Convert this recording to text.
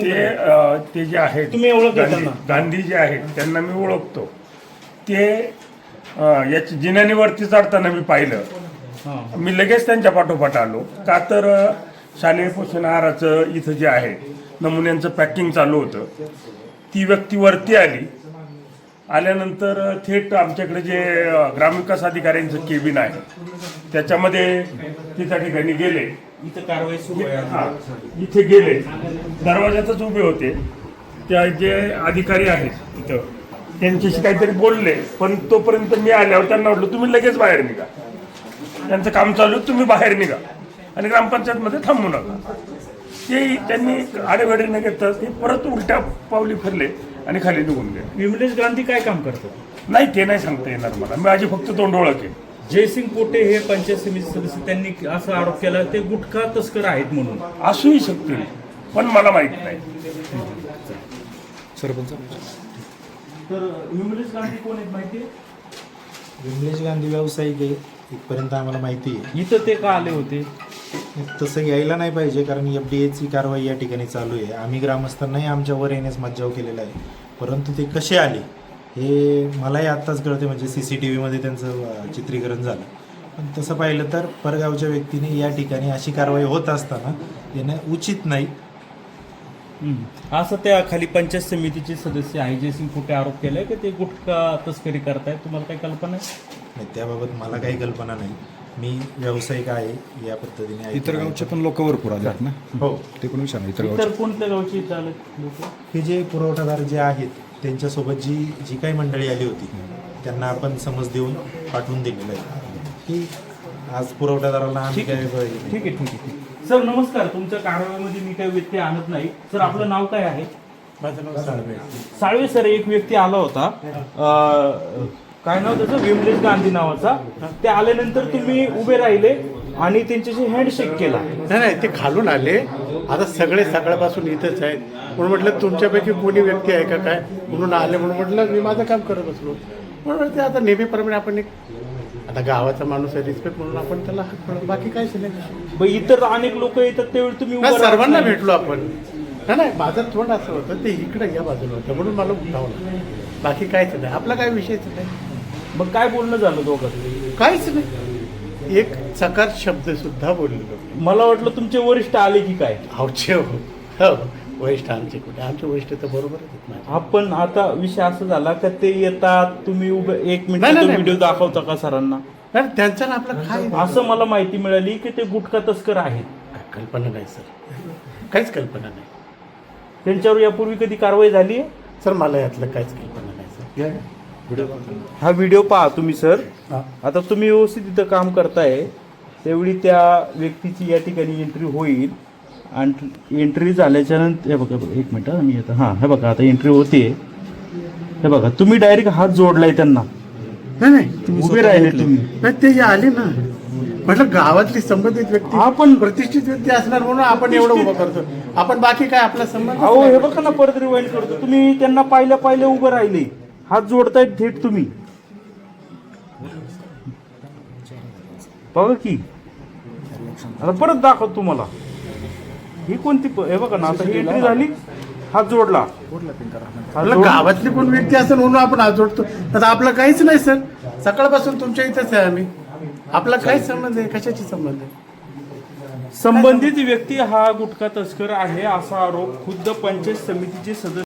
ते जे आहेत तुम्ही ओळखता त्यांना? गांधी जे आहेत त्यांना मी ओळखतो. ते याची जिन्यानीवरती चढताना मी पाहिलं. मी लगेच त्यांच्या पाठोपाठ आलो का तर शालेय पोषण आहाराचं इथं जे आहे नमुन्यांचं पॅकिंग चालू होतं. ती व्यक्ती वरती आल्यानंतर थेट आमच्याकडे जे ग्रामविकास अधिकाऱ्यांचं केबिन आहे त्याच्यामध्ये ते त्या ठिकाणी गेले. इथं कारवाई सुरू आहे. इथे गेले, दरवाजातच उभे होते. त्या जे अधिकारी आहेत तिथं त्यांच्याशी काहीतरी बोलले, पण तोपर्यंत मी आल्यावर त्यांना म्हटलं तुम्ही लगेच बाहेर निघा, त्यांचं काम चालू, तुम्ही बाहेर निघा आणि ग्रामपंचायतमध्ये थांबू नका. ते त्यांनी आडेवेडे न घेता ते परत उलट्या पावली फिरले आणि खाली निघून गेले. विमलेश गांधी काय काम करतो? नाही, ते नाही सांगता येणार मला. माझी फक्त तोंड ओळख आहे. जयसिंग पोटे हे पंचायत समिती सदस्य, त्यांनी असा आरोप केला ते गुटखा तस्कर आहेत म्हणून. असूही शकतील, पण मला माहित नाही. सरपंच तर विमलेश गांधी कोण आहेत माहिती आहे? विमलेश गांधी व्यावसायिक आहे इथपर्यंत आम्हाला माहिती आहे. इथं ते का आले होते? तसं यायला नाही पाहिजे, कारण FDAची कारवाई या ठिकाणी चालू आहे. आम्ही ग्रामस्थांनाही आमच्यावर येण्यास मज्जाव केलेला आहे, परंतु ते कसे आले हे मलाही आत्ताच कळते. म्हणजे CCTVमध्ये त्यांचं चित्रीकरण झालं. पण तसं पाहिलं तर परगावच्या व्यक्तीने या ठिकाणी अशी कारवाई होत असताना येणं उचित नाही. असं त्या खाली पंचायत समितीचे सदस्य आहे जयसिंग पोटे आरोप केलाय की ते गुटखा तस्करी करतायत. तुम्हाला काही कल्पना आहे? नाही, त्याबाबत मला काही कल्पना नाही. मी व्यावसायिक आहे या पद्धतीने. इतर गावचे पण लोक भरपूर आलेत ना? हो, ते पण विचार इतर इतर गावचे कोणत्या गावचे इथं आले लोक? हे जे पुरवठादार जे आहेत त्यांच्यासोबत जी काही मंडळी आली होती त्यांना आपण समज देऊन पाठवून दिलेलं आहे की आज पुरवठादाराला आम्ही काय ठीक आहे. सर नमस्कार. तुमच्या कारवाईमध्ये मी काही व्यक्ती आणत नाही. सर आपलं नाव काय आहे? माझं नाव साळवे. साळवे सर, एक व्यक्ती आला होता, काय नाव त्याचं, विमलेश गांधी नावाचा. ते आल्यानंतर तुम्ही उभे राहिले आणि त्यांच्याशी हँडशेक केला. नाही, ते खालून आले. आता सगळे सकाळपासून इथंच आहेत म्हणून म्हटलं तुमच्यापैकी कोणी व्यक्ती आहे का काय म्हणून आले. म्हणून म्हटलं मी माझं काम करत बसलो. म्हणून ते आता नेहमीप्रमाणे आपण एक आता गावाचा माणूस आहे, रिस्पेक्ट म्हणून आपण त्याला हात पडतो, बाकी काहीच नाही. इतर अनेक लोक येतात त्यावेळी तुम्ही उभं राहत सर्वांना नाही. भेटलो आपण. नाही, माझं तोंड असं होतं ते इकडे या बाजूला होतं म्हणून मला उठावलं, बाकी काहीच नाही. आपला काही विषयच नाही. मग काय बोलणं झालं दोघं? काहीच नाही. एक सकार शब्द सुद्धा बोललेलो. मला वाटलं तुमचे वरिष्ठ आले की काय? आवचे वरिष्ठ आमचे कुठे, आमचे वरिष्ठ तर बरोबरच आहेत माझे. आपण आता विषय असं झाला का ते येतात, तुम्ही उभे 1 मिनिट नाही. व्हिडिओ दाखवता का सरांना? नाही, त्यांचं ना आपलं काय असं मला माहिती मिळाली की ते गुटखा तस्कर आहेत. कल्पना नाही सर, काहीच कल्पना नाही त्यांच्यावर यापूर्वी कधी कारवाई झाली आहे? सर. मला यातलं काहीच कल्पना नाही सर. हा व्हिडिओ पहा तुम्ही सर. हा. आता तुम्ही व्यवस्थित इथं काम करताय त्यावेळी त्या व्यक्तीची या ठिकाणी एंट्री होईल आणि एंट्री झाल्याच्या नंतर हे बघा 1 मिनिट मी आता हे बघा आता एंट्री होते. हे बघा तुम्ही डायरेक्ट हात जोडलाय त्यांना, नाही उभे राहिले तुम्ही. नाही, ते जे आले ना म्हटलं गावातली संबंधित व्यक्ती, आपण प्रतिष्ठित व्यक्ती असणार म्हणून आपण एवढं उभं करतो. आपण बाकी काय आपला संबंध अहो हे बघा ना, परत रिवाइंड करतो. तुम्ही त्यांना पाहिल्या उभं राहिले, हात जोडतायत थेट तुम्ही. बघा की आता परत दाखवतो तुम्हाला. ही कोणती हे बघा ना, आता ही एंट्री झाली, हात जोडला. आपलं गावातली कोण व्यक्ती असेल म्हणून आपण हात जोडतो. आता आपलं काहीच नाही सर. सकाळपासून तुमच्या इथंच आहे आम्ही. आपला काय संबंध आहे, कशाची संबंध आहे? संबंधित व्यक्ती हा गुटखा तस्कर आहे असा आरोप खुद्द पंचायत समितीचे सदस्य